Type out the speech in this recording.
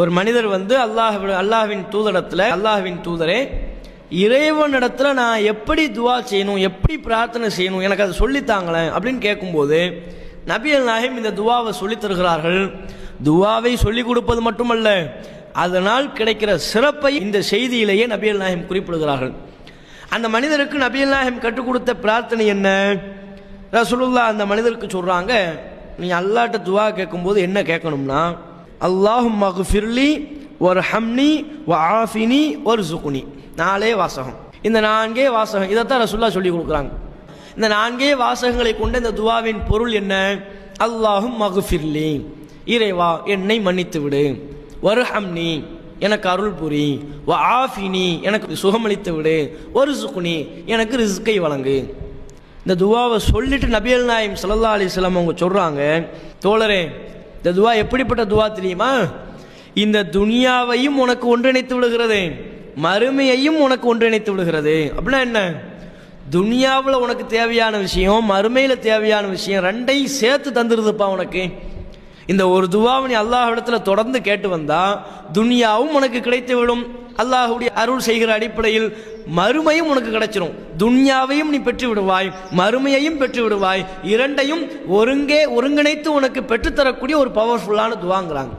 ஒரு மனிதர் வந்து அல்லாஹ்வின் தூதரிடத்துல, அல்லாஹ்வின் தூதரே, இறைவனிடத்துல நான் எப்படி துவா செய்யணும், எப்படி பிரார்த்தனை செய்யணும், எனக்கு அதை சொல்லித்தாங்களேன் அப்படின்னு கேட்கும்போது நபிகள் நாயகம் இந்த துவாவை சொல்லித் தருகிறார்கள். துவாவை சொல்லிக் கொடுப்பது மட்டுமல்ல, அதனால் கிடைக்கிற சிறப்பை இந்த செய்தியிலேயே நபிகள் நாயகம் குறிப்பிடுகிறார்கள். அந்த மனிதருக்கு நபிகள் நாயகம் கற்றுக் கொடுத்த பிரார்த்தனை என்ன? ரசூலுல்லாஹ் அந்த மனிதருக்கு சொல்றாங்க, நீ அல்லாஹ்ட்ட துவா கேட்கும்போது என்ன கேட்கணும்னா, அல்லாஹும்ம ஃபிர்லி வர்ஹம்னி வஆஃபினி வர்ஸுக்னி. 4 வாசகம். இந்த 4 வாசகம் இதைத்தான் ரசூலுல்லாஹ் சொல்லி கொடுக்குறாங்க. இந்த 4 வாசகங்களை கொண்ட இந்த துவாவின் பொருள் என்ன? அல்லாஹும்ம ஃபிர்லி, இறைவா என்னை மன்னித்து விடு, வர்ஹம்னி எனக்கு அருள் புரி, வஆஃபினி எனக்கு சுகமளித்து விடு, வர்ஸுக்னி எனக்கு ரிஸ்கை வழங்கு. இந்த துவாவை சொல்லிட்டு நபிகள் நாயகம் ஸல்லல்லாஹு அலைஹி வஸல்லம் அவங்க சொல்றாங்க, தோழரே இந்த துவா எப்படிப்பட்ட துவா தெரியுமா? இந்த துனியாவையும் உனக்கு ஒன்றிணைத்து விடுகிறது, மறுமையையும் உனக்கு ஒன்றிணைத்து விடுகிறது. அப்படின்னா என்ன? துனியாவில் உனக்கு தேவையான விஷயம், மறுமையில் தேவையான விஷயம், ரெண்டையும் சேர்த்து தந்துருதுப்பா உனக்கு. இந்த ஒரு துவாவை நீ அல்லாஹ்விடத்தில் தொடர்ந்து கேட்டு வந்தா துனியாவும் உனக்கு கிடைத்து விடும், அல்லாஹ்வுடைய அருள் செய்கிற அடிப்படையில் மறுமையும் உனக்கு கிடைச்சிடும். துன்யாவையும் நீ பெற்று விடுவாய், மறுமையையும் பெற்று விடுவாய். இரண்டையும் ஒருங்கிணைத்து உனக்கு பெற்றுத்தரக்கூடிய ஒரு பவர்ஃபுல்லான துவாங்கிறாங்க.